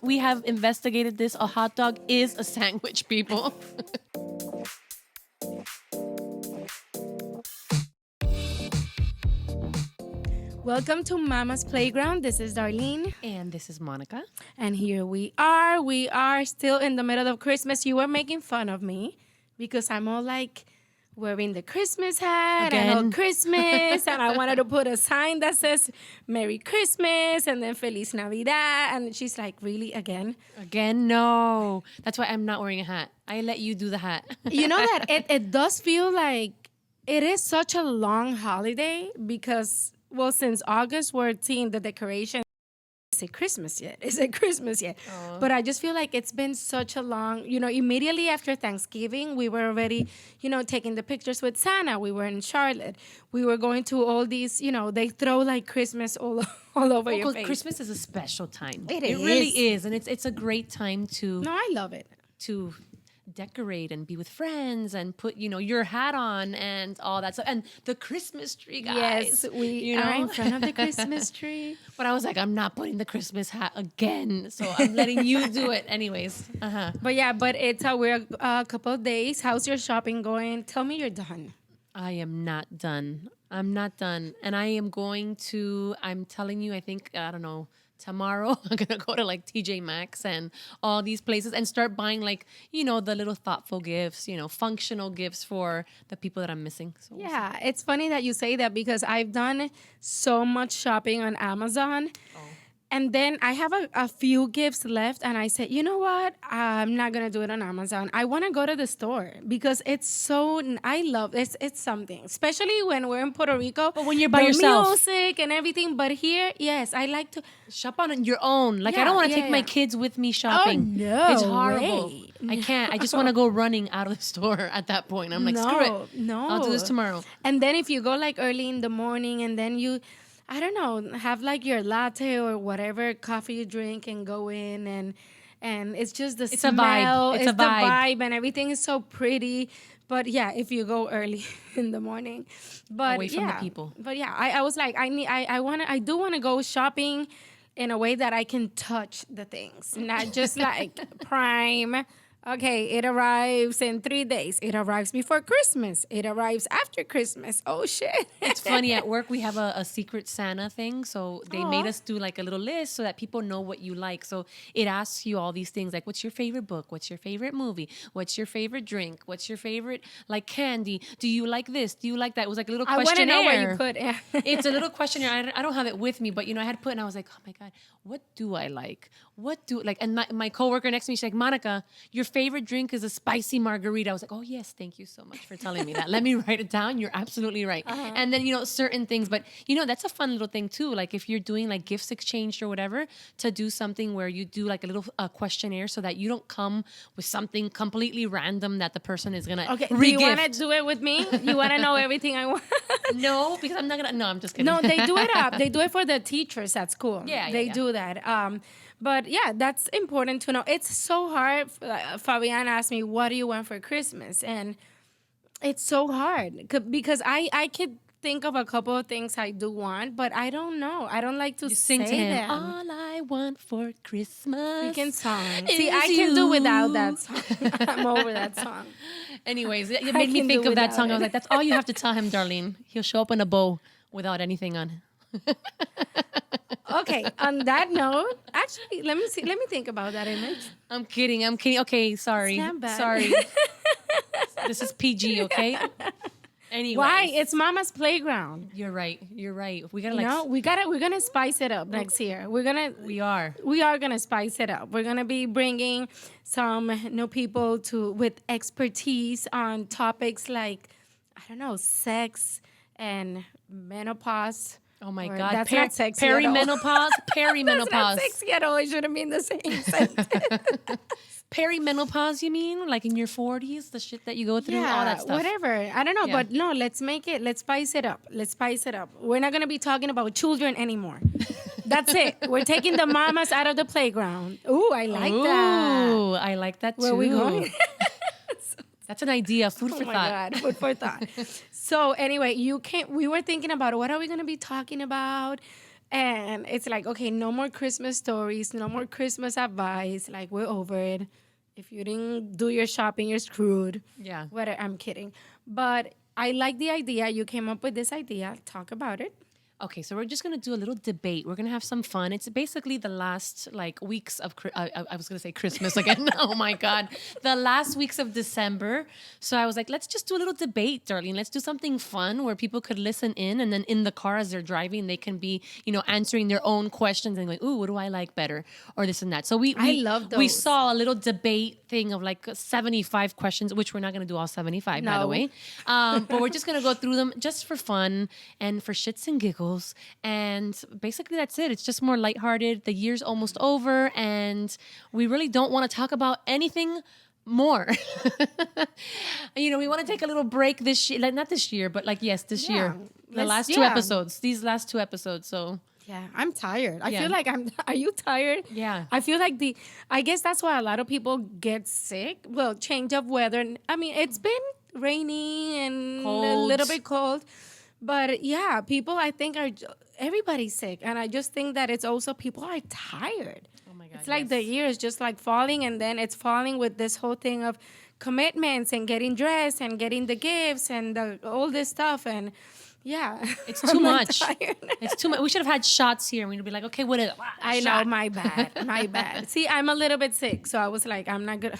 We have investigated this. A hot dog is a sandwich, people. Welcome to Mama's Playground. This is Darlene. And this is Monica. And here we are. We are still in the middle of Christmas. You were making fun of me because I'm all like wearing the Christmas hat and all Christmas. And I wanted to put a sign that says Merry Christmas and then Feliz Navidad. And she's like, really, again? Again, no. That's why I'm not wearing a hat. I let you do the hat. You know that it does feel like it is such a long holiday because, well, since August 14th, the decoration is it Christmas yet? Is it Christmas yet? But I just feel like it's been such a long, immediately after Thanksgiving, we were already, taking the pictures with Santa. We were in Charlotte. We were going to all these, they throw like Christmas all over your face. Christmas is a special time. It really is. And it's a great time to... No, I love it. To decorate and be with friends and put, your hat on and all that stuff. And the Christmas tree, guys. Yes, we are in front of the Christmas tree. But I was like, I'm not putting the Christmas hat again. So I'm letting you do it anyways. Uh-huh. But it's we're a couple of days. How's your shopping going? Tell me you're done. I am not done. I'm not done. And I am going to, I'm telling you, I think, I don't know, tomorrow, I'm going to go to like TJ Maxx and all these places and start buying like, the little thoughtful gifts, functional gifts for the people that I'm missing. So yeah, it's funny that you say that because I've done so much shopping on Amazon. And then I have a few gifts left, and I said, you know what? I'm not going to do it on Amazon. I want to go to the store because I love it. It's something, especially when we're in Puerto Rico. But when you're by yourself. Music and everything. But here, yes, I like to. Shop on your own. Like, I don't want to take my kids with me shopping. Oh, no. It's horrible. Way. I can't. I just want to go running out of the store at that point. I'm like, screw it. No. I'll do this tomorrow. And then if you go like early in the morning and then you, I don't know, have like your latte or whatever coffee you drink and go in and it's just the smell. It's a vibe. The vibe and everything is so pretty. But yeah, if you go early in the morning, but away from the people. But yeah, I was like, I do want to go shopping in a way that I can touch the things, not just like Prime. Okay, it arrives in 3 days. It arrives before Christmas. It arrives after Christmas. Oh, shit. It's funny. At work, we have a secret Santa thing. So they made us do like a little list so that people know what you like. So it asks you all these things like, what's your favorite book? What's your favorite movie? What's your favorite drink? What's your favorite like candy? Do you like this? Do you like that? It was like a little questionnaire. I want to know what you put. It's a little questionnaire. I don't have it with me, but I had put and I was like, oh my God, what do I like? And my coworker next to me, she's like, Monica, your favorite drink is a spicy margarita. I was like, oh yes, thank you so much for telling me that. Let me write it down. You're absolutely right. Uh-huh. And then, certain things, but that's a fun little thing too. Like if you're doing like gifts exchange or whatever, to do something where you do like a little questionnaire so that you don't come with something completely random that the person is going to re-gift. Do you want to do it with me? You want to know everything I want? No, because I'm not going to, no, I'm just kidding. No, they do it up. They do it for the teachers at school. Yeah, they do that. But yeah, that's important to know. It's so hard. Fabian asked me, what do you want for Christmas? And it's so hard because I could think of a couple of things I do want, but I don't know. I don't like to sing to him. them. All I want for Christmas. Freaking song. See, I can do without that song. I'm over that song. Anyways, it made me think of that song. I was like, that's all you have to tell him, Darlene. He'll show up in a bow without anything on. Okay, on that note, actually, let me think about that image. I'm kidding. Okay, sorry. It's not bad. Sorry. This is PG, okay? Anyway. Why? It's Mama's Playground. You're right. We gotta we're gonna spice it up next year. We are gonna spice it up. We're gonna be bringing some new people with expertise on topics like, I don't know, sex and menopause. Oh my God. That's not sexy perimenopause. That's not sexy at all. It shouldn't mean the same sentence. Perimenopause, you mean? Like in your 40s, the shit that you go through, all that stuff. Whatever. I don't know, but no, let's spice it up. We're not going to be talking about children anymore. That's it. We're taking the mamas out of the playground. Ooh, I like that. Ooh, I like that too. Where are we going? That's an idea. Food for thought. God, food for thought. So anyway, we were thinking about what are we going to be talking about? And it's like, okay, no more Christmas stories, no more Christmas advice. Like, we're over it. If you didn't do your shopping, you're screwed. Yeah. Whatever, I'm kidding. But I like the idea. You came up with this idea. Talk about it. Okay, so we're just gonna do a little debate. We're gonna have some fun. It's basically the last like weeks of I was gonna say Christmas again. Oh my God, the last weeks of December. So I was like, let's just do a little debate, Darlene. Let's do something fun where people could listen in, and then in the car as they're driving, they can be answering their own questions and like, ooh, what do I like better, or this and that. So we I love We those. saw a little debate thing of like 75 questions, which we're not gonna do all 75 by the No. way, but we're just gonna go through them just for fun and for shits and giggles. And basically, that's it. It's just more lighthearted. The year's almost over, and we really don't want to talk about anything more. We want to take a little break this year. Like, not this year, but like, yes, this Yeah. year. These last two episodes. So, Yeah, I'm tired. I Yeah. feel like are you tired? Yeah. I feel like I guess that's why a lot of people get sick. Well, change of weather. I mean, it's been rainy and a Cold. little bit cold. But yeah, people I think everybody's sick. And I just think that it's also people are tired. oh my God. It's like the year is just like falling, and then it's falling with this whole thing of commitments and getting dressed and getting the gifts and all this stuff. And yeah, It's too I'm, like, much. tired. It's too much. We should have had shots here. We'd be like, okay, what is it? I know, my bad, my bad. See, I'm a little bit sick, so I was like, I'm not good.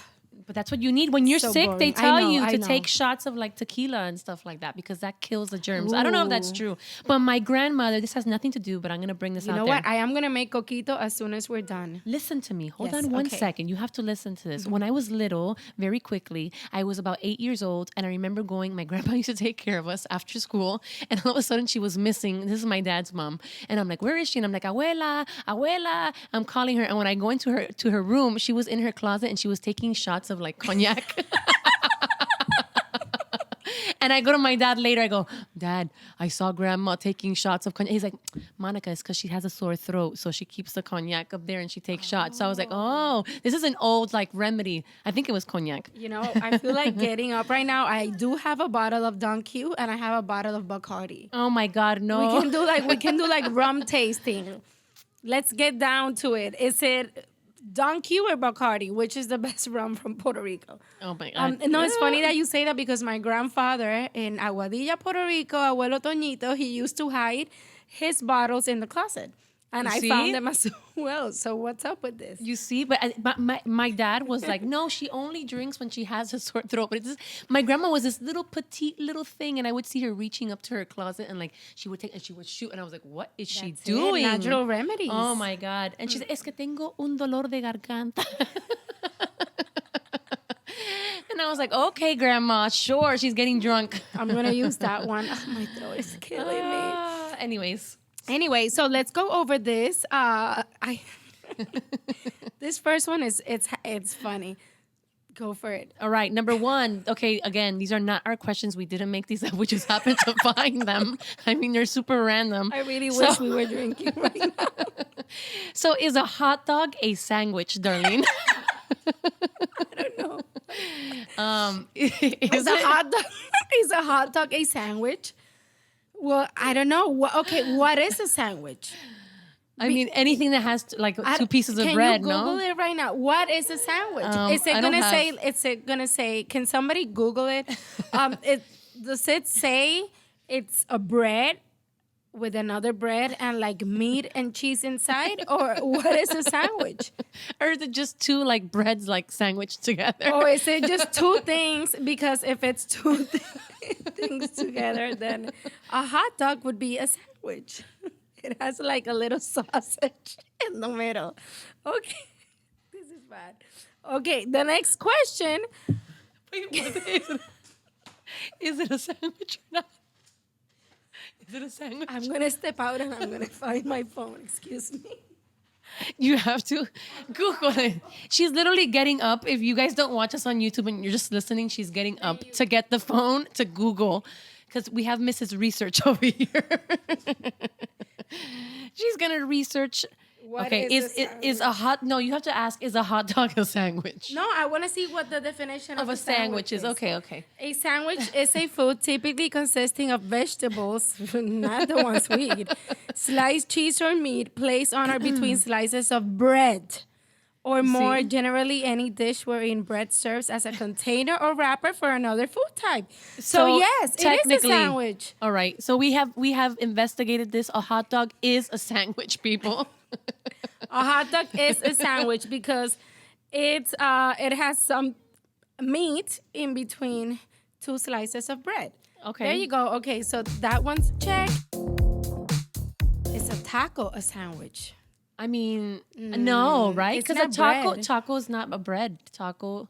But that's what you need when you're So sick. They boring. I tell know, you I to know. take shots of like tequila and stuff like that because that kills the germs. I don't know if that's true, but my grandmother. This has nothing to do, but I'm gonna bring this You out know there. what? I am gonna make coquito as soon as we're done. Listen to me. Hold Yes, on one okay. second. You have to listen to this. When I was little, very quickly, I was about 8 years old, and I remember my grandma used to take care of us after school, and all of a sudden she was missing. This is my dad's mom, and I'm like, where is she? And I'm like, abuela, abuela. I'm calling her, and when I go into her room, she was in her closet, and she was taking shots of like cognac. And I go to my dad later. I go, Dad, I saw grandma taking shots of cognac. He's like, Monica, it's because she has a sore throat. So she keeps the cognac up there and she takes shots. So I was like, oh, this is an old like remedy. I think it was cognac. You know, I feel like getting up right now. I do have a bottle of Don Q and I have a bottle of Bacardi. Oh my God, no. We can do like rum tasting. Let's get down to it. Is it Don Q or Bacardi? Which is the best rum from Puerto Rico? Oh my God. No, it's funny that you say that because my grandfather in Aguadilla, Puerto Rico, Abuelo Toñito, he used to hide his bottles in the closet. And You I see? found them as well. So what's up with this? You see, but my dad was like, no, she only drinks when she has a sore throat. But my grandma was this little petite little thing, and I would see her reaching up to her closet, and like she would take and she would shoot, and I was like, what is she That's it, doing? natural remedies. Oh my God! And she said, es que tengo un dolor de garganta. And I was like, okay, grandma, sure, she's getting drunk. I'm going to use that one. Oh, my throat is killing me. Anyways. Anyway, so let's go over this. This first one it's funny. Go for it. All right, number one. Okay, again, these are not our questions. We didn't make these up. We just happened to find them. I mean, they're super random. I really wish we were drinking right now. So, is a hot dog a sandwich, Darlene? I don't know. Is Is a it? hot dog is a hot dog a sandwich? Well, I don't know. Okay, what is a sandwich? I mean, anything that has like two pieces of bread, Can you Google no? it right now? What is a sandwich? Is it I don't gonna say? have- Is it gonna say? Can somebody Google it? Does it say it's a bread with another bread and like meat and cheese inside, or what is a sandwich? Or is it just two like breads like sandwiched together? Or is it just two things? Because if it's two things together, then a hot dog would be a sandwich. It has like a little sausage in the middle. Okay, this is bad. Okay, the next question. Wait, what is it? Is it a sandwich or not? Is it a sandwich? I'm gonna step out and I'm gonna find my phone. Excuse me. You have to Google it. She's literally getting up. If you guys don't watch us on YouTube and you're just listening, she's getting up to get the phone to Google because we have Mrs. Research over here. She's gonna research. What Okay, is is a hot no? You have to ask. Is a hot dog a sandwich? No, I want to see what the definition Of a sandwich is. Okay, okay. A sandwich is a food typically consisting of vegetables, not the ones we eat, sliced cheese or meat placed on or between slices of bread. Or more See? generally, any dish wherein bread serves as a container or wrapper for another food type. So yes, it is a technically- sandwich. All right. So we have investigated this. A hot dog is a sandwich, people. A hot dog is a sandwich because it has some meat in between two slices of bread. Okay. There you go. Okay, so that one's check. Is a taco a sandwich? I mean, no, right? it's Because a not bread. taco is not a bread. Taco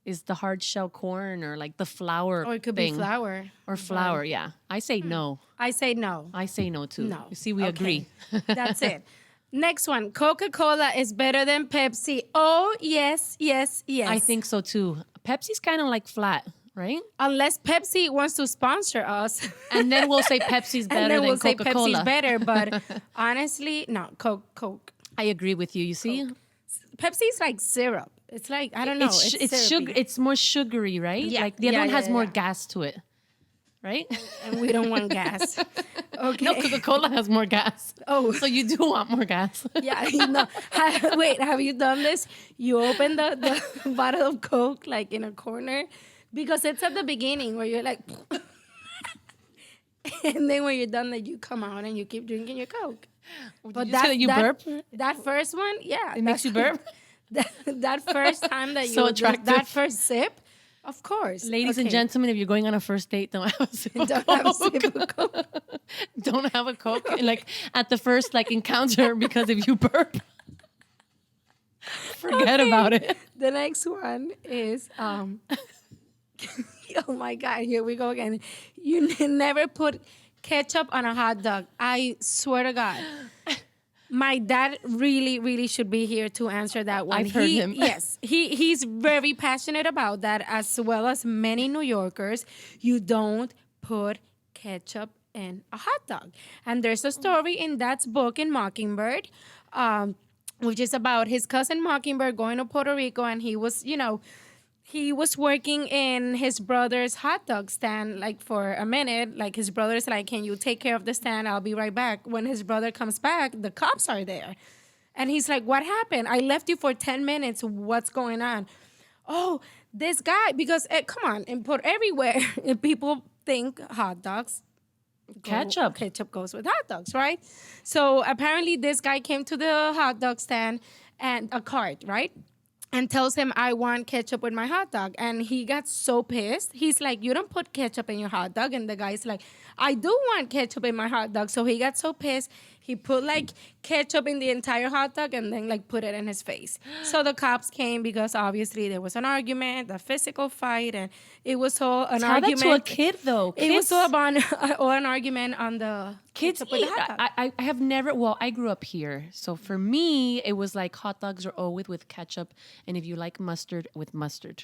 is the hard shell corn or like the flour Or it could thing. be flour. Or flour, yeah. I say no. I say no. I say no too. No. You see, we Okay. agree. That's it. Next one. Coca-Cola is better than Pepsi. Oh, yes, yes, yes. I think so too. Pepsi's kind of like flat, right? Unless Pepsi wants to sponsor us. And then we'll say Pepsi's better and then than we'll say Coca-Cola. Pepsi's better. But honestly, no, Coke. I agree with you. You see, Pepsi's like syrup. It's like, I don't know. it's It's sugar. syrupy. It's more sugary, right? Yeah, Like the other yeah, one has yeah, more yeah. gas to it, right? And we don't want gas. Okay. No, Coca-Cola has more gas. Oh. So you do want more gas. Yeah, no. Wait, have you done this? You open the bottle of Coke like in a corner because it's at the beginning where you're like, and then when you're done, like you come out and you keep drinking your Coke. But you say that you burp? That first one, yeah, It makes you burp? That first time that So you attractive. that first sip, of course. Ladies and Okay. gentlemen, if you're going on a first date, don't have a sip of Don't Coke. have a sip of Coke. Don't have a Coke like at the first like encounter because if you burp, forget Okay. about it. The next one is oh my god, here we go again. You never put ketchup on a hot dog. I swear to God. My dad really should be here to answer that one. I've heard him. Yes, he's very passionate about that, as well as many New Yorkers. You don't put ketchup in a hot dog. And there's a story in Dad's book in Mockingbird, which is about his cousin Mockingbird going to Puerto Rico, and he was, he was working in his brother's hot dog stand like for a minute. Like his brother's like, can you take care of the stand? I'll be right back. When his brother comes back, the cops are there. And he's like, what happened? I left you for 10 minutes. What's going on? Oh, this guy, because come on, import everywhere. People think hot dogs. Ketchup goes with hot dogs, right? So apparently this guy came to the hot dog stand and a cart, right? And tells him, I want ketchup with my hot dog. And he got so pissed. He's like, you don't put ketchup in your hot dog. And the guy's like, I do want ketchup in my hot dog. So he got so pissed. He put like ketchup in the entire hot dog and then like put it in his face. So the cops came because obviously there was an argument, a physical fight. And it was all an Tell argument. that to a kid though. It was Kids- all about all an argument on the Kids ketchup with eat. the hot dog. I have never. Well, I grew up here, so for me, it was like hot dogs are always with ketchup, and if you like mustard, with mustard.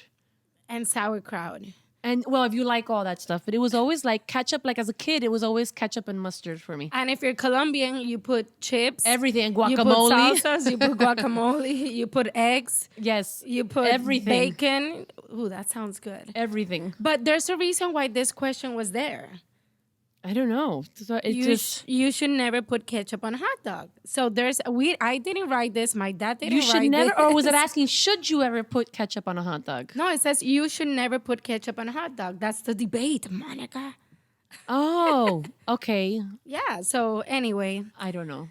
And sauerkraut. And well, if you like all that stuff, but it was always like ketchup. Like as a kid, it was always ketchup and mustard for me. And if you're Colombian, you put chips. Everything, You put guacamole. salsas, you put guacamole, you put eggs, Yes, you put everything. bacon. Ooh, that sounds good. Everything. But there's a reason why this question was there. I don't know. So it just You should never put ketchup on a hot dog. So I didn't write this. My dad didn't you should write never. this. Or was it asking? Should you ever put ketchup on a hot dog? No, it says you should never put ketchup on a hot dog. That's the debate, Monica. Oh, okay. Yeah. So anyway, I don't know.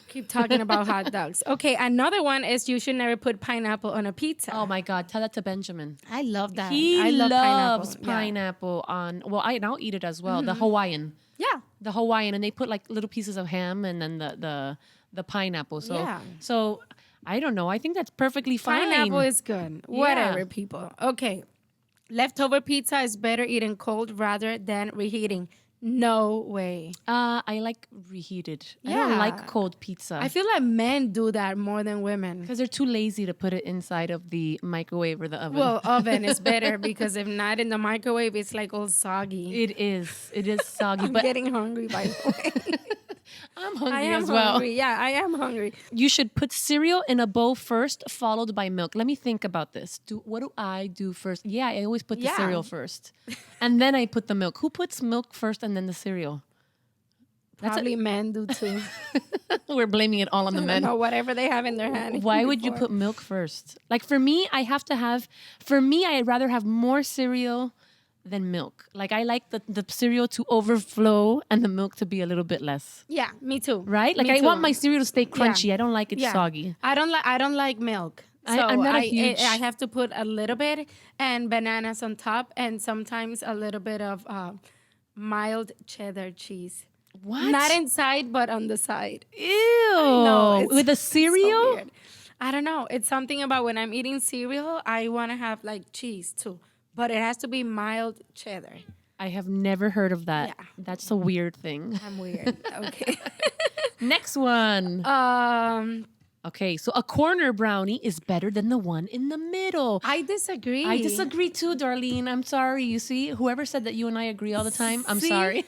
keep talking about hot dogs. Okay, another one is you should never put pineapple on a pizza. Oh my God! Tell that to Benjamin. I love that. He I love loves pineapple. Yeah. pineapple on. Well, I'll eat it as well. The Hawaiian, Yeah. the Hawaiian, and they put like little pieces of ham and then the pineapple. So Yeah. so I don't know. I think that's perfectly fine. Pineapple is good. Whatever, people. Okay. Leftover pizza is better eaten cold rather than reheating. No way. I like reheated. I don't like Yeah. cold pizza. I feel like men do that more than women. because they're too lazy to put it inside of the microwave or the oven. Well, oven is better because if not in the microwave, it's like all soggy. it is. It is soggy. I'm But getting hungry, by the way. I'm I hungry am as well. hungry. Yeah, I am hungry. You should put cereal in a bowl first, followed by milk. Let me think about this. What do I do first? Yeah, I always put the Yeah. cereal first, and then I put the milk. Who puts milk first and then the cereal? Probably men do too. We're blaming it all on the I don't men. know, whatever they have in their hand. Why would you before. put milk first? Like for me, for me, I'd rather have more cereal than milk. Like I like the cereal to overflow and the milk to be a little bit less. Yeah, me too. Right? Like Me I too. want my cereal to stay crunchy. I don't like it Yeah. soggy. I don't like milk. So I'm not a huge- I have to put a little bit and bananas on top and sometimes a little bit of mild cheddar cheese. What? Not inside, but on the side. Ew. No, With a so cereal? weird. I don't know. It's something about when I'm eating cereal, I want to have like cheese too, but it has to be mild cheddar. I have never heard of that. Yeah. That's a weird thing. I'm weird. Okay. Next one. Okay, so a corner brownie is better than the one in the middle. I disagree. I disagree too, Darlene. I'm sorry. You see, whoever said that you and I agree all the time, I'm See? sorry.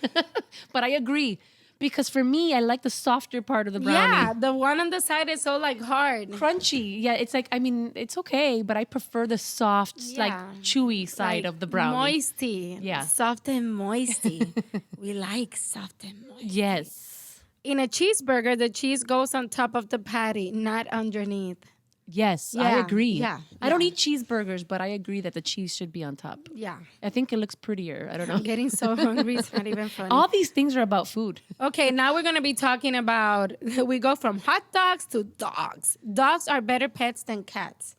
But I agree. Because for me, I like the softer part of the brownie. Yeah, the one on the side is so like hard. Crunchy. Yeah, it's like, I mean, it's okay, but I prefer the soft, like Yeah. chewy side Like of the brownie. Moisty. Yeah. Soft and moisty. We like soft and moist. Yes. In a cheeseburger, the cheese goes on top of the patty, not underneath. Yes, I Yeah, agree. yeah, I don't yeah. eat cheeseburgers, but I agree that the cheese should be on top. Yeah. I think it looks prettier. I don't know. I'm getting so hungry, it's not even funny. All these things are about food. Okay, now we're going to be talking about, we go from hot dogs to dogs. Dogs are better pets than cats.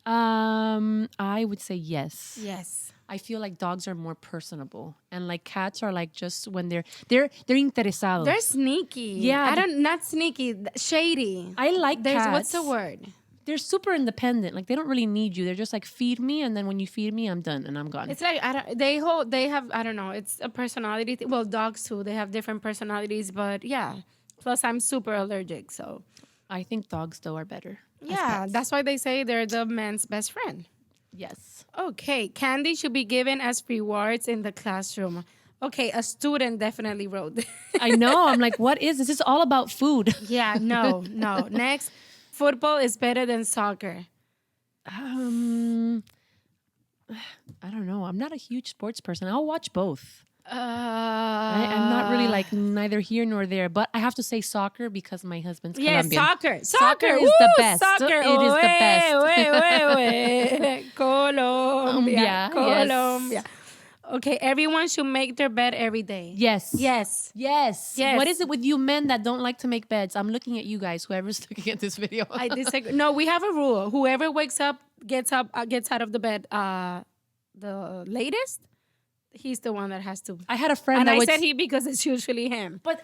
I would say yes. Yes. I feel like dogs are more personable, and like cats are like just when they're interesados. They're sneaky. Yeah, not sneaky, shady. I like There's, cats. what's the word? They're super independent. Like they don't really need you. They're just like feed me, and then when you feed me, I'm done and I'm gone. It's like they have I don't know. It's a personality. Well, dogs too. They have different personalities, but yeah. Plus, I'm super allergic, so I think dogs though are better. as yeah. pets. That's why they say they're the man's best friend. Yes. Okay, candy should be given as rewards in the classroom. Okay, a student definitely wrote. I know. I'm like, what is this? This is all about food. Yeah, no. Next, football is better than soccer. I don't know. I'm not a huge sports person. I'll watch both. I'm not really like neither here nor there, but I have to say soccer because my husband's Yes, Colombian. soccer. Soccer is Woo, the best. Soccer. It is the best. Colombia. Yes. Colombia. Okay, everyone should make their bed every day. Yes. Yes. Yes. Yes. What is it with you men that don't like to make beds? I'm looking at you guys, whoever's looking at this video. I disagree. No, we have a rule. Whoever wakes up, gets out of the bed the latest, he's the one that has to. I had a friend And that I would said he because it's usually him. But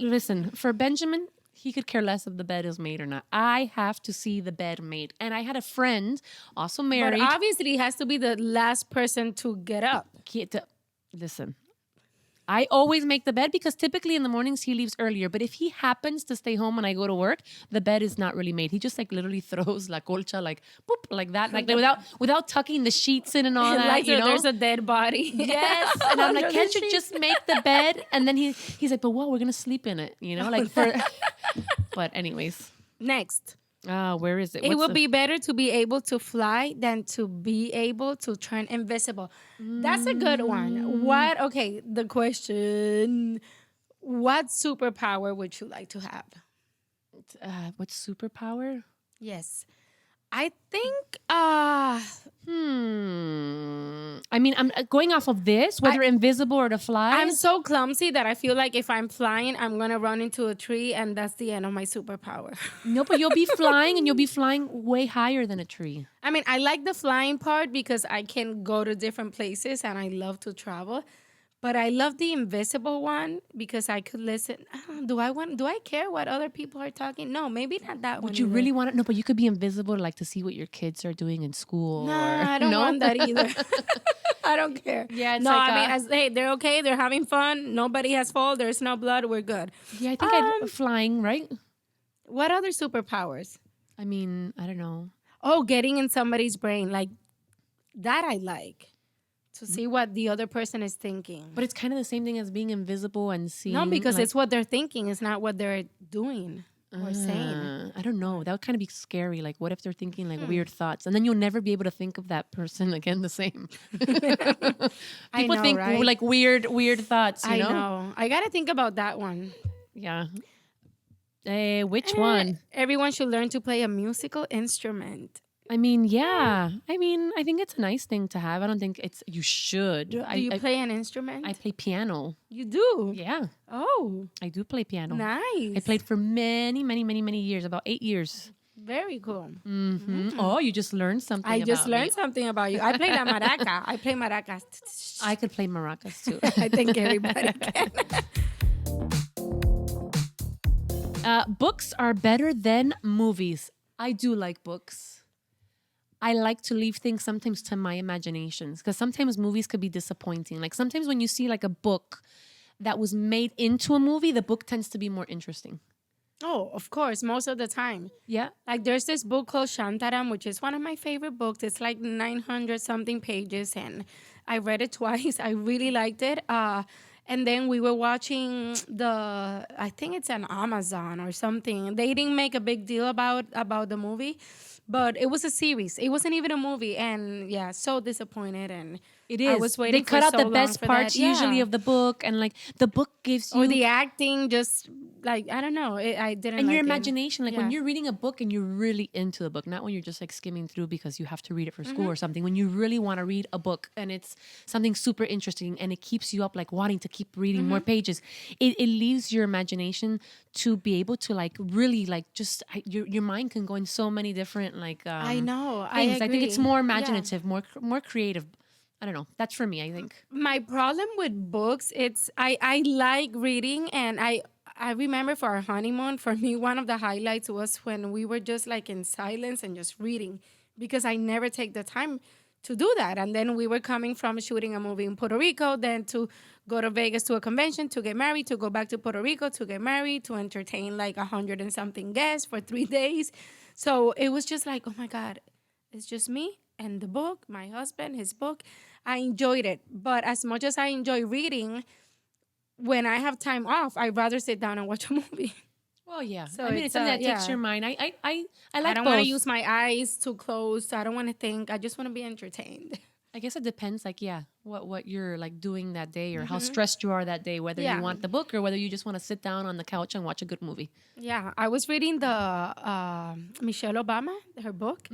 listen, for Benjamin, he could care less if the bed is made or not. I have to see the bed made. And I had a friend, also But married. obviously, he has to be the last person to get up. Listen, I always make the bed because typically in the mornings he leaves earlier. But if he happens to stay home when I go to work, the bed is not really made. He just like literally throws la colcha like boop like that, like without tucking the sheets in and all that. Like You know, there's a dead body. yes. And I'm like, Under the can't you sheets. just make the bed? And then he's like, but what? We're gonna sleep in it, you know, like for. But anyways, Next. where is it? It What's would the- be better to be able to fly than to be able to turn invisible. That's a good one. What? Okay, the question: what superpower would you like to have? What superpower? Yes, I think. I mean, I'm going off of this, whether invisible or to fly. I'm so clumsy that I feel like if I'm flying, I'm gonna run into a tree, and that's the end of my superpower. No, but you'll be flying, and you'll be flying way higher than a tree. I mean, I like the flying part because I can go to different places and I love to travel. But I love the invisible one because I could listen. Do I care what other people are talking? No, maybe not that one. Would you either. really want to? No, but you could be invisible, like to see what your kids are doing in school. No, or, I don't no? want that either. I don't care. Yeah, it's no, like I mean, hey, they're okay. They're having fun. Nobody has fall. There's no blood. We're good. Yeah, I think I'd flying, right? What other superpowers? I mean, I don't know. Oh, getting in somebody's brain. Like, that I like. to see what the other person is thinking. But it's kind of the same thing as being invisible and seeing. No, because like, it's what they're thinking. It's not what they're doing or saying. I don't know. That would kind of be scary. Like, what if they're thinking like weird thoughts, and then you'll never be able to think of that person again the same. People know, think right? like weird thoughts. You I know? know. I got to think about that one. Yeah. Which one? Everyone should learn to play a musical instrument. I mean, yeah. I mean, I think it's a nice thing to have. I don't think it's you should. Do you play an instrument? I play piano. You do? Yeah, Oh, I do play piano. nice. I played for many years, about 8 years. Very cool. Oh, you just learned something. I just about me. learned something about you. I play la maraca. I play maracas. I could play maracas too. I think everybody can. Books are better than movies. I do like books. I like to leave things sometimes to my imaginations because sometimes movies could be disappointing. Like sometimes when you see like a book that was made into a movie, the book tends to be more interesting. Oh, of course, most of the time. Yeah. Like there's this book called Shantaram, which is one of my favorite books. It's like 900 something pages, and I read it twice. I really liked it. And then we were watching I think it's on Amazon or something. They didn't make a big deal about the movie, but it was a series. It wasn't even a movie, and yeah, so disappointed. And It is. I was waiting they cut for out so the long best for parts that. Yeah. usually of the book, and like the book gives you or the acting, just like I don't know. I didn't. and like your it. imagination. Like when Yeah. you're reading a book and you're really into the book, not when you're just like skimming through because you have to read it for school Mm-hmm. or something. When you really want to read a book and it's something super interesting and it keeps you up, like wanting to keep reading more Mm-hmm. pages, it leaves your imagination to be able to like really like just your mind can go in so many different like I know. things. I think it's agree. more Yeah. imaginative, more creative. I don't know. That's for me, I think. My problem with books, it's I like reading, and I remember for our honeymoon, for me one of the highlights was when we were just like in silence and just reading, because I never take the time to do that. And then we were coming from shooting a movie in Puerto Rico, then to go to Vegas to a convention, to get married, to go back to Puerto Rico, to get married, to entertain like 100 and something guests for 3 days. So it was just like, oh my God, it's just me and the book, my husband, his book. I enjoyed it. But as much as I enjoy reading, when I have time off, I'd rather sit down and watch a movie. Well, yeah. So I mean, it's, it's something that takes yeah. your mind. I like I don't both. want to use my eyes too close. I don't want to think. I just want to be entertained. I guess it depends, like, yeah, what you're like doing that day or how stressed you are that day, whether Yeah. you want the book or whether you just want to sit down on the couch and watch a good movie. Yeah, I was reading the Michelle Obama, her book,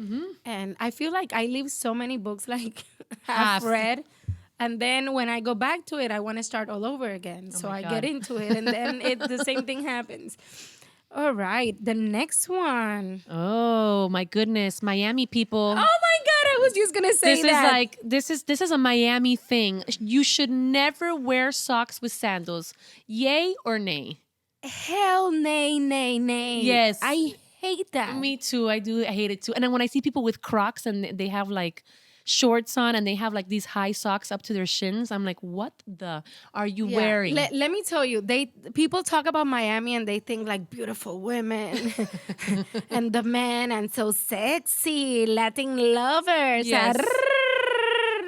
and I feel like I leave so many books like half Half. read. And then when I go back to it, I want to start all over again. So my I God. get into it, and then the same thing happens. All right, the next one. Oh my goodness, Miami people. Oh my God, I was just gonna say This that. is like this is a Miami thing. You should never wear socks with sandals. Yay or nay? Hell, nay, nay, nay. Yes. I hate that. Me too. I do. I hate it too. And then when I see people with Crocs and they have like shorts on and they have like these high socks up to their shins, I'm like, what the are you Yeah. wearing? Let me tell you, people talk about Miami and they think like beautiful women and the men and so sexy Latin lovers Yes.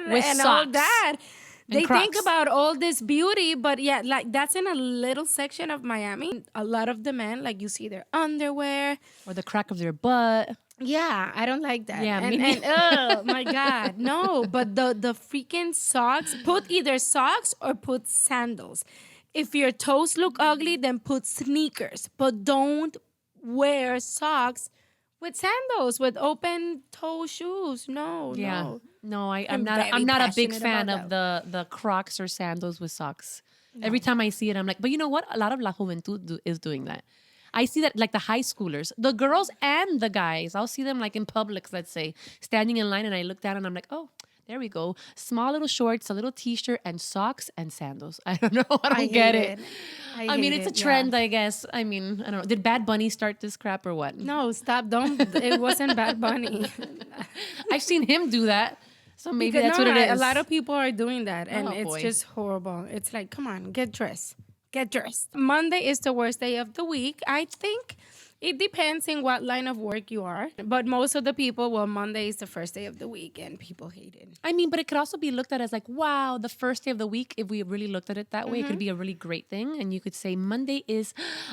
With and all socks that. and They think Crocs. about all this beauty, but yeah, like that's in a little section of Miami. A lot of the men, like you see their underwear. or the crack of their butt. Yeah, I don't like that. Yeah, me and oh my God, no. But the freaking socks, put either socks or put sandals. If your toes look ugly, then put sneakers. But don't wear socks with sandals, with open toe shoes. No, Yeah. no. No, I'm I'm not. very I'm not a big passionate fan about of the Crocs or sandals with socks. Every time I see it, I'm like, but you know what? A lot of La Juventud is doing that. I see that like the high schoolers, the girls and the guys. I'll see them like in Publix, let's say, standing in line, and I look down and I'm like, oh, there we go. Small little shorts, a little t-shirt, and socks and sandals. I don't know. I don't get hate it. I mean, hate it's a it, yeah. trend, I guess. I mean, I don't know. Did Bad Bunny start this crap or what? No, stop. Don't. It wasn't Bad Bunny. I've seen him do that. So maybe Because that's what it is. A lot of people are doing that, and Oh, it's boy. just horrible. It's like, come on, get dressed. Get dressed. Monday is the worst day of the week. I think It depends in what line of work you are. But most of the people, well, Monday is the first day of the week and people hate it. I mean, but it could also be looked at as like, wow, the first day of the week. If we really looked at it that way, it could be a really great thing. And you could say Monday is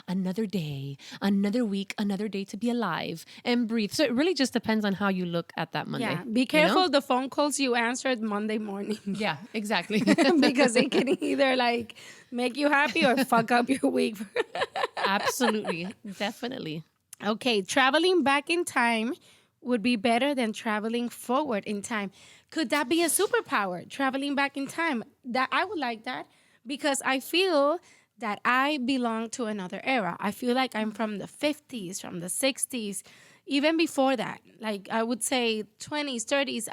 another day, another week, another day to be alive and breathe. So it really just depends on how you look at that Monday. Yeah, be careful the phone calls you answered Monday morning. Yeah, exactly. Because it can either like make you happy or fuck up your week. Absolutely. Definitely. Okay, traveling back in time would be better than traveling forward in time. Could that be a superpower? Traveling back in time. That I would like that because I feel that I belong to another era. I feel like I'm from the 50s, from the 60s, even before that. Like I would say 20s, 30s.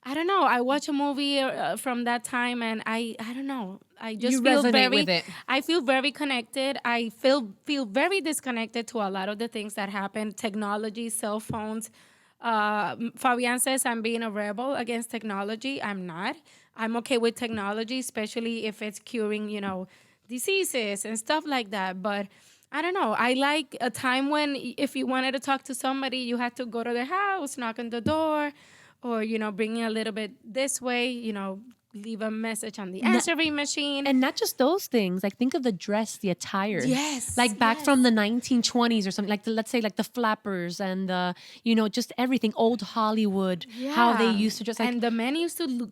I don't know. I watch a movie from that time, and I don't know. I just You feel resonate very. with it. I feel very connected. I feel very disconnected to a lot of the things that happen. Technology, cell phones. Fabian says I'm being a rebel against technology. I'm not. I'm okay with technology, especially if it's curing, diseases and stuff like that. But I don't know. I like a time when if you wanted to talk to somebody, you had to go to their house, knock on the door, or bring it a little bit this way. Leave a message on the answering machine. And not just those things. Like think of the dress, the attire. Yes, Like back yes. from the 1920s or something. Like let's say like the flappers and the just everything. Old Hollywood. How they used to dress. Like and the men used to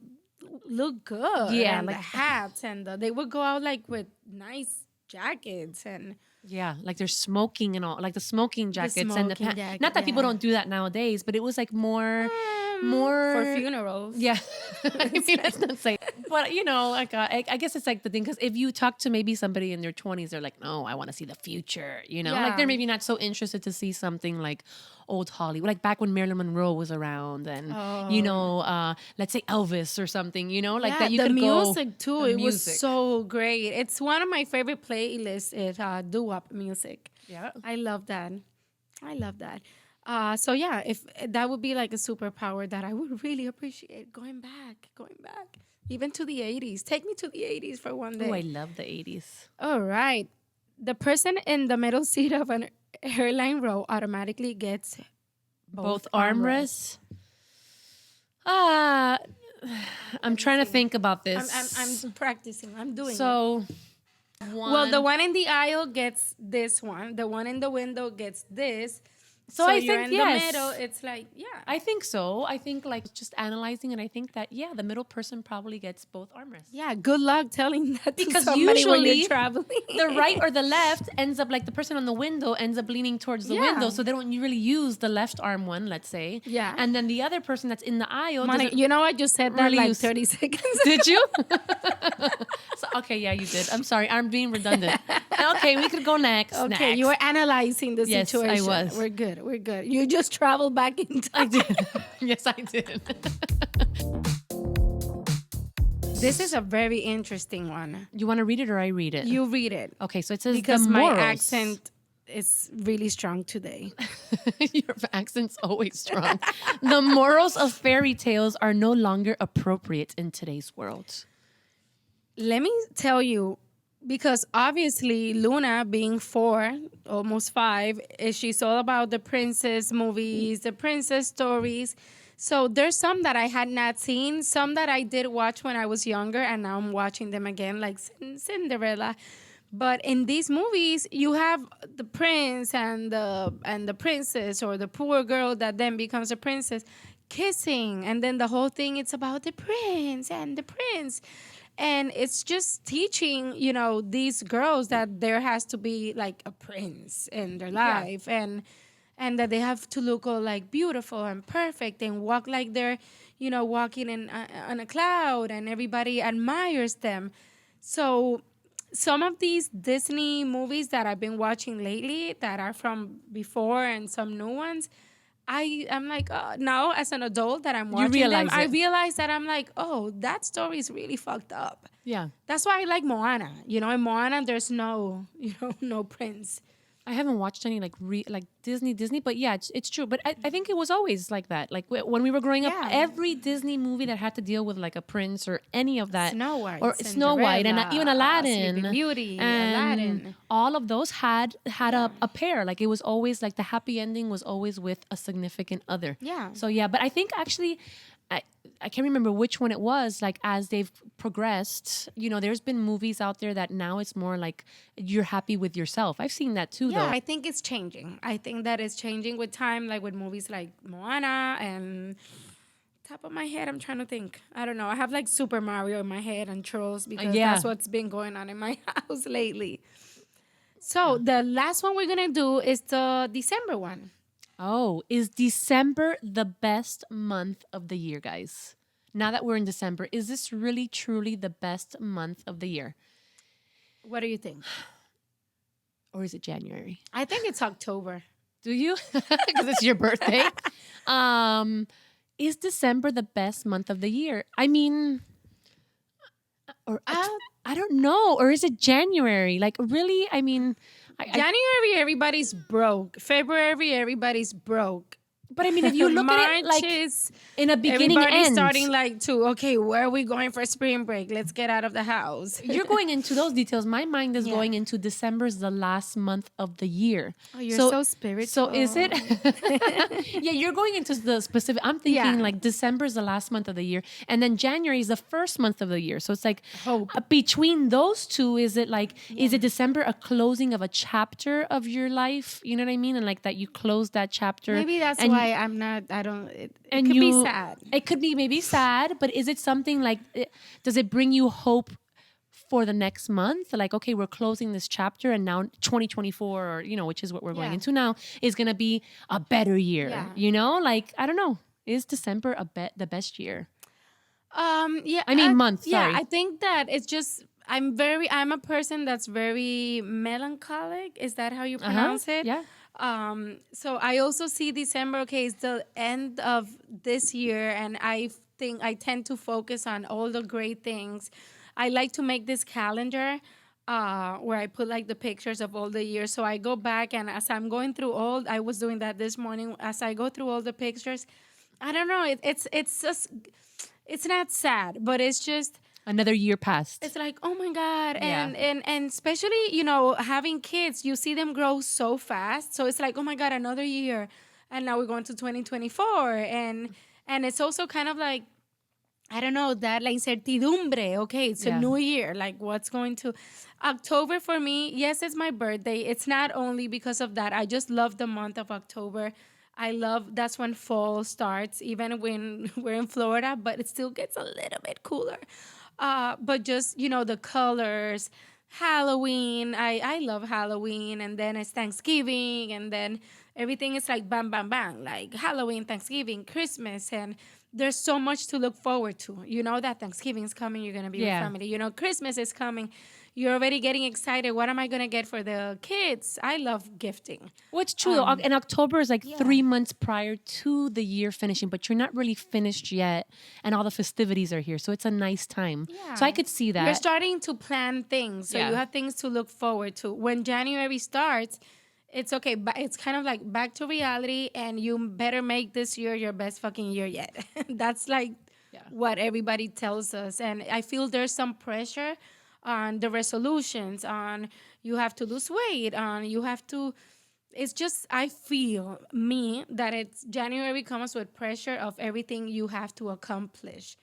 look good. Yeah, and like- the hats, and they would go out like with nice jackets and. yeah, like they're smoking and all, like the smoking jackets and the smoking jacket, not that people yeah. don't do that nowadays, but it was like more for funerals. Yeah, I mean, let's not say, but like I guess it's like the thing because if you talk to maybe somebody in their 20s, they're like, no, I want to see the future. Like Yeah. they're maybe not so interested to see something like old Hollywood, like back when Marilyn Monroe was around, and let's say Elvis or something. Like Yeah, that you the could go. music too. the It was music. so great. It's one of my favorite playlists. Is doo-wop music. Yeah. I love that. I love that. So yeah, if that would be like a superpower that I would really appreciate going back, even to the 80s. Take me to the 80s for one day. Oh, I love the 80s. All right. The person in the middle seat of an airline row automatically gets Both armrests. I'm trying to think about this. I'm practicing. I'm doing it. So, Well, the one in the aisle gets this one. The one in the window gets this. So I you're think, in yes. the middle. It's like, yeah. I think so. I think like just analyzing it, I think that the middle person probably gets both armrests. Yeah, good luck telling that to Because somebody when usually you're traveling. The right or the left ends up like the person on the window ends up leaning towards the Yeah. window, so they don't really use the left arm one, let's say. Yeah. And then the other person that's in the aisle Monica, doesn't. you know, I just said that really like use- 30 seconds. Did you? Okay, yeah, you did. I'm sorry, I'm being redundant. Okay, we could go next. Okay, next. you were analyzing the Yes, I situation. was. We're good. We're good. You just traveled back in time. I did. Yes, I did. This is a very interesting one. You want to read it or I read it? You read it. Okay, so it says Because the my morals. accent is really strong today. Your accent's always strong. The morals of fairy tales are no longer appropriate in today's world. Let me tell you, because obviously Luna, being 4, almost 5, she's all about the princess movies, the princess stories. So there's some that I had not seen, some that I did watch when I was younger, and now I'm watching them again, like Cinderella. But in these movies, you have the prince and the princess, or the poor girl that then becomes a princess, kissing, and then the whole thing it's about the prince and the prince. And it's just teaching, these girls that there has to be like a prince in their life, and that they have to look all like beautiful and perfect and walk like they're, walking on a cloud, and everybody admires them. So some of these Disney movies that I've been watching lately that are from before and some new ones, I'm like, now as an adult that I'm watching realize them, I it. realize that I'm like, oh, that story is really fucked up. Yeah. That's why I like Moana. In Moana, there's no, no prince. I haven't watched any like Disney, but yeah, it's true. But I think it was always like that. Like when we were growing up, Yeah. every Disney movie that had to deal with like a prince or any of that, Snow White, or Snow White, and even Cinderella, Aladdin, Sleeping Beauty, and Aladdin. all of those had a pair. Like it was always like the happy ending was always with a significant other. Yeah. So yeah, but I think actually. I can't remember which one it was. Like as they've progressed, there's been movies out there that now it's more like you're happy with yourself. I've seen that too, Yeah, though. I think it's changing. I think that it's changing with time, like with movies like Moana and top of my head, I'm trying to think. I don't know. I have like Super Mario in my head and Trolls because Yeah. that's what's been going on in my house lately. So the last one we're gonna do is the December one. Oh, is December the best month of the year, guys? Now that we're in December, is this really truly the best month of the year? What do you think? Or is it January? I think it's October. Do you? Because it's your birthday. Is December the best month of the year? I mean, or I don't know. Or is it January? Like, really? I mean, January, everybody's broke. February, everybody's broke. but I mean, if you look March at it like is in a beginning everybody's end, starting like to, okay, where are we going for spring break? Let's get out of the house. you're going into those details. My mind is Yeah. going into December's the last month of the year. Oh, you're so spiritual. So is it? Yeah, you're going into the specific. I'm thinking Yeah. like December's the last month of the year, and then January is the first month of the year. So it's like Hope. between those two, is it like is it December a closing of a chapter of your life? You know what I mean? And like that you close that chapter. Maybe that's and why I'm not, I don't, it and could you, be sad. It could be maybe sad, but is it something like? Does it bring you hope for the next month? Like, okay, we're closing this chapter, and now 2024, or which is what we're going Yeah. into now, is gonna be a better year. Yeah. Like I don't know, is December the best year? Yeah. I mean, month. Yeah, Sorry. I think that it's just, I'm a person that's very melancholic. Is that how you pronounce it? Yeah. So I also see December, okay, it's the end of this year, and I think I tend to focus on all the great things. I like to make this calendar where I put like the pictures of all the years. So I go back, and as I'm going through I was doing that this morning, as I go through all the pictures, I don't know, it's just, it's not sad, but it's just, Another year passed. it's like, oh my God. Yeah. And especially, having kids, you see them grow so fast. So it's like, oh my God, another year. And now we're going to 2024. And it's also kind of like, I don't know, that la incertidumbre. Okay, it's Yeah. a new year. Like, what's going to. October for me, yes, it's my birthday. It's not only because of that. I just love the month of October. That's when fall starts, even when we're in Florida, but it still gets a little bit cooler. But just, the colors, Halloween. I love Halloween. And then it's Thanksgiving. And then everything is like bam, bam, bam. Like Halloween, Thanksgiving, Christmas. And there's so much to look forward to. You know that Thanksgiving is coming. You're going to be Yeah. with family. Christmas is coming. You're already getting excited. What am I going to get for the kids? I love gifting. What's true though, and October is like 3 months prior to the year finishing, but you're not really finished yet, and all the festivities are here, so it's a nice time. So I could see that. You're starting to plan things. So Yeah. you have things to look forward to. When January starts, it's okay. But it's kind of like back to reality, and you better make this year your best fucking year yet. That's like what everybody tells us. And I feel there's some pressure on the resolutions, on you have to lose weight, on you have to. It's just, I feel that it's January comes with pressure of everything you have to accomplish.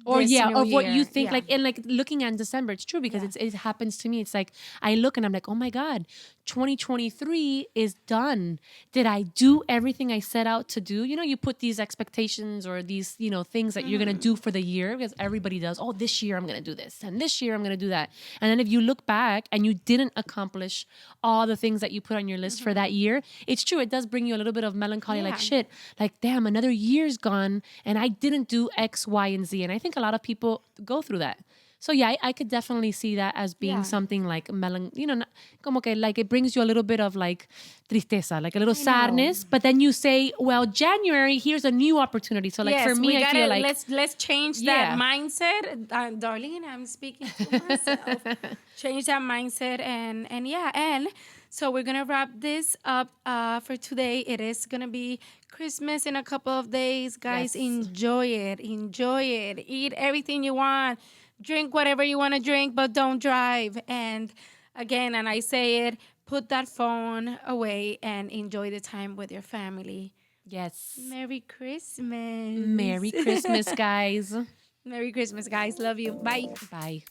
Or this new of what year. you think, Yeah. like, and like looking at December, it's true because it happens to me. It's like I look and I'm like, oh my God, 2023 is done. Did I do everything I set out to do? You put these expectations or these, things that you're gonna do for the year, because everybody does. Oh, this year I'm gonna do this, and this year I'm gonna do that. And then if you look back and you didn't accomplish all the things that you put on your list for that year, it's true. It does bring you a little bit of melancholy, like shit, like damn, another year's gone and I didn't do X, Y, and Z. And I think a lot of people go through that. So yeah, I could definitely see that as being something like como que like it brings you a little bit of like tristeza, like a little sadness. But then you say, well, January, here's a new opportunity. So like for me, I feel like let's change that mindset, Darlene. I'm speaking to myself. Change that mindset, and So we're gonna wrap this up for today. It is gonna be Christmas in a couple of days, guys. Yes. Enjoy it, enjoy it. Eat everything you want, drink whatever you want to drink, but don't drive. And again, and I say it, put that phone away and enjoy the time with your family. Yes. Merry Christmas. Merry Christmas, guys. Merry Christmas, guys. Love you. Bye. Bye.